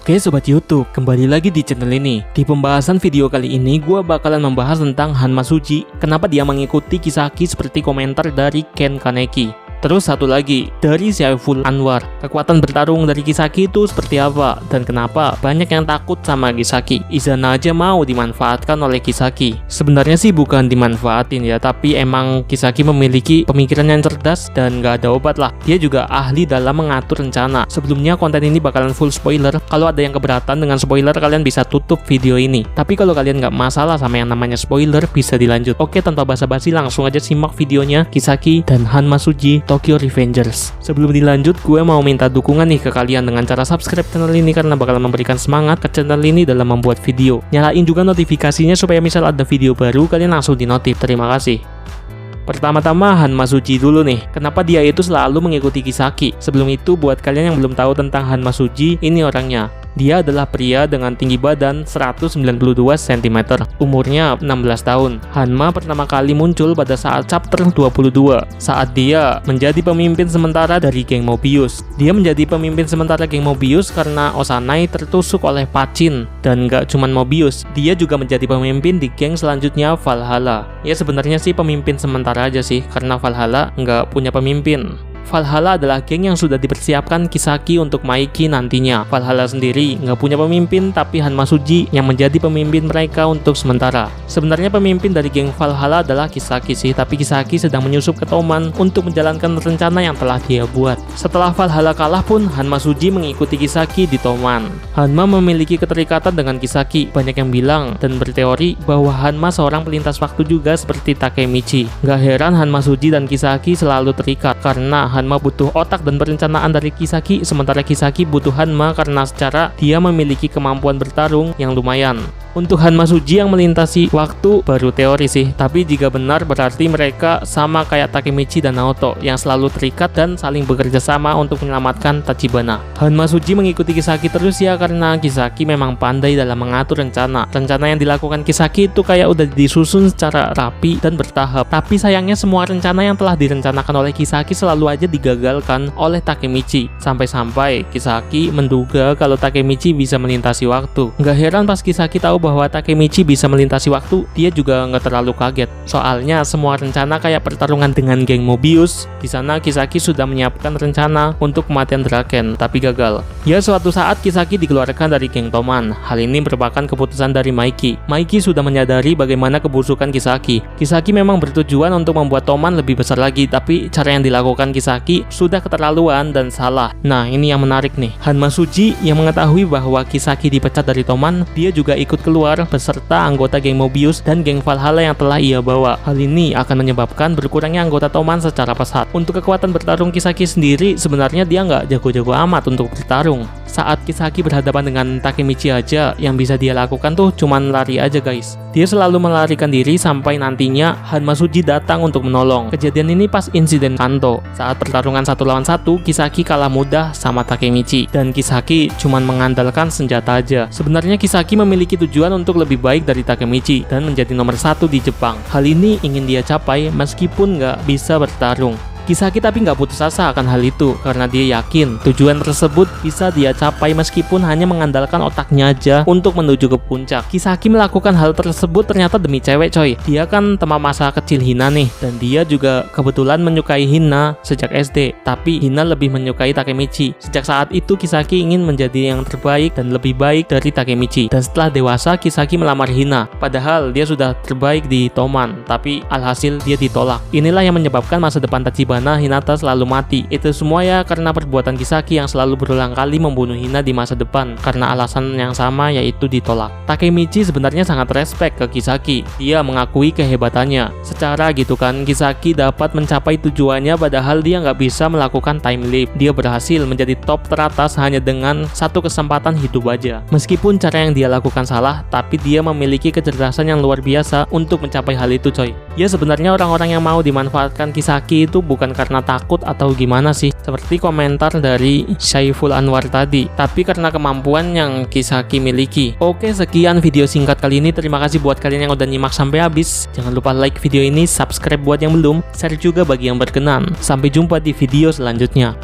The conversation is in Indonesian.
Oke Sobat YouTube, kembali lagi di channel ini. Di pembahasan video kali ini, gue bakalan membahas tentang Hanma Suji. Kenapa dia mengikuti Kisaki seperti komentar dari Ken Kaneki. Terus satu lagi, dari Saiful Anwar. Kekuatan bertarung dari Kisaki itu seperti apa? Dan kenapa banyak yang takut sama Kisaki? Izana aja mau dimanfaatkan oleh Kisaki. Sebenarnya sih bukan dimanfaatin ya, tapi emang Kisaki memiliki pemikiran yang cerdas dan gak ada obat lah. Dia juga ahli dalam mengatur rencana. Sebelumnya konten ini bakalan full spoiler. Kalau ada yang keberatan dengan spoiler, kalian bisa tutup video ini. Tapi kalau kalian gak masalah sama yang namanya spoiler, bisa dilanjut. Oke, tanpa basa-basi langsung aja simak videonya Kisaki dan Hanma Suji Tokyo Revengers. Sebelum dilanjut, gue mau minta dukungan nih ke kalian dengan cara subscribe channel ini karena bakal memberikan semangat ke channel ini dalam membuat video. Nyalain juga notifikasinya supaya misal ada video baru kalian langsung dinotif. Terima kasih. Pertama-tama Hanma Suji dulu nih. Kenapa dia itu selalu mengikuti Kisaki? Sebelum itu, buat kalian yang belum tahu tentang Hanma Suji, ini orangnya. Dia adalah pria dengan tinggi badan 192 cm, umurnya 16 tahun. Hanma pertama kali muncul pada saat chapter 22, saat dia menjadi pemimpin sementara dari geng Mobius. Dia menjadi pemimpin sementara geng Mobius karena Osanai tertusuk oleh Pachin. Dan gak cuman Mobius, dia juga menjadi pemimpin di geng selanjutnya Valhalla. Ya sebenarnya sih pemimpin sementara aja sih, karena Valhalla nggak punya pemimpin. Valhalla adalah geng yang sudah dipersiapkan Kisaki untuk Maiki nantinya. Valhalla sendiri nggak punya pemimpin, tapi Hanma Suji yang menjadi pemimpin mereka untuk sementara. Sebenarnya pemimpin dari geng Valhalla adalah Kisaki sih, tapi Kisaki sedang menyusup ke Toman untuk menjalankan rencana yang telah dia buat. Setelah Valhalla kalah pun, Hanma Suji mengikuti Kisaki di Toman. Hanma memiliki keterikatan dengan Kisaki. Banyak yang bilang dan berteori bahwa Hanma seorang pelintas waktu juga seperti Takemichi. Gak heran Hanma Suji dan Kisaki selalu terikat, karena Hanma butuh otak dan perencanaan dari Kisaki, sementara Kisaki butuh Hanma karena secara dia memiliki kemampuan bertarung yang lumayan. Untuk Hanma Suji yang melintasi waktu baru teori sih, tapi jika benar berarti mereka sama kayak Takemichi dan Naoto yang selalu terikat dan saling bekerja sama untuk menyelamatkan Tachibana. Hanma Suji mengikuti Kisaki terus ya karena Kisaki memang pandai dalam mengatur rencana. Rencana yang dilakukan Kisaki itu kayak udah disusun secara rapi dan bertahap. Tapi sayangnya semua rencana yang telah direncanakan oleh Kisaki selalu aja digagalkan oleh Takemichi. Sampai-sampai Kisaki menduga kalau Takemichi bisa melintasi waktu. Nggak heran pas Kisaki tahu bahwa Takemichi bisa melintasi waktu, dia juga nggak terlalu kaget. Soalnya semua rencana kayak pertarungan dengan geng Mobius, di sana Kisaki sudah menyiapkan rencana untuk kematian Draken, tapi gagal. Ya suatu saat Kisaki dikeluarkan dari geng Toman. Hal ini merupakan keputusan dari Maiki. Maiki sudah menyadari bagaimana kebusukan Kisaki. Kisaki memang bertujuan untuk membuat Toman lebih besar lagi, tapi cara yang dilakukan Kisaki sudah keterlaluan dan salah. Nah ini yang menarik nih. Hanma Suji yang mengetahui bahwa Kisaki dipecat dari Toman, dia juga ikut keluar beserta anggota geng Mobius dan geng Valhalla yang telah ia bawa. Hal ini akan menyebabkan berkurangnya anggota Toman secara pesat. Untuk kekuatan bertarung Kisaki sendiri, sebenarnya dia nggak jago-jago amat untuk bertarung. Saat Kisaki berhadapan dengan Takemichi aja, yang bisa dia lakukan tuh cuman lari aja guys. Dia selalu melarikan diri sampai nantinya Hanma Suji datang untuk menolong. Kejadian ini pas insiden Kanto. Saat pertarungan 1 lawan 1, Kisaki kalah mudah sama Takemichi. Dan Kisaki cuman mengandalkan senjata aja. Sebenarnya Kisaki memiliki tujuan untuk lebih baik dari Takemichi dan menjadi nomor 1 di Jepang. Hal ini ingin dia capai meskipun nggak bisa bertarung. Kisaki tapi nggak putus asa akan hal itu karena dia yakin tujuan tersebut bisa dia capai meskipun hanya mengandalkan otaknya aja untuk menuju ke puncak. Kisaki melakukan hal tersebut ternyata demi cewek coy. Dia kan teman masa kecil Hina nih, dan dia juga kebetulan menyukai Hina sejak SD, tapi Hina lebih menyukai Takemichi. Sejak saat itu Kisaki ingin menjadi yang terbaik dan lebih baik dari Takemichi. Dan setelah dewasa Kisaki melamar Hina, padahal dia sudah terbaik di Toman, tapi alhasil dia ditolak. Inilah yang menyebabkan masa depan Tachibana Hinata selalu mati. Itu semua ya karena perbuatan Kisaki yang selalu berulang kali membunuh Hina di masa depan karena alasan yang sama, yaitu ditolak. Takemichi sebenarnya sangat respect ke Kisaki. Dia mengakui kehebatannya. Secara gitu kan Kisaki dapat mencapai tujuannya padahal dia nggak bisa melakukan time leap. Dia berhasil menjadi top teratas hanya dengan satu kesempatan hidup aja. Meskipun cara yang dia lakukan salah, tapi dia memiliki kecerdasan yang luar biasa untuk mencapai hal itu coy. Ya sebenarnya orang-orang yang mau dimanfaatkan Kisaki itu bukan karena takut atau gimana sih, seperti komentar dari Saiful Anwar tadi, tapi karena kemampuan yang Kisaki miliki. Oke, sekian video singkat kali ini. Terima kasih buat kalian yang udah nyimak sampai habis. Jangan lupa like video ini, subscribe buat yang belum, share juga bagi yang berkenan. Sampai jumpa di video selanjutnya.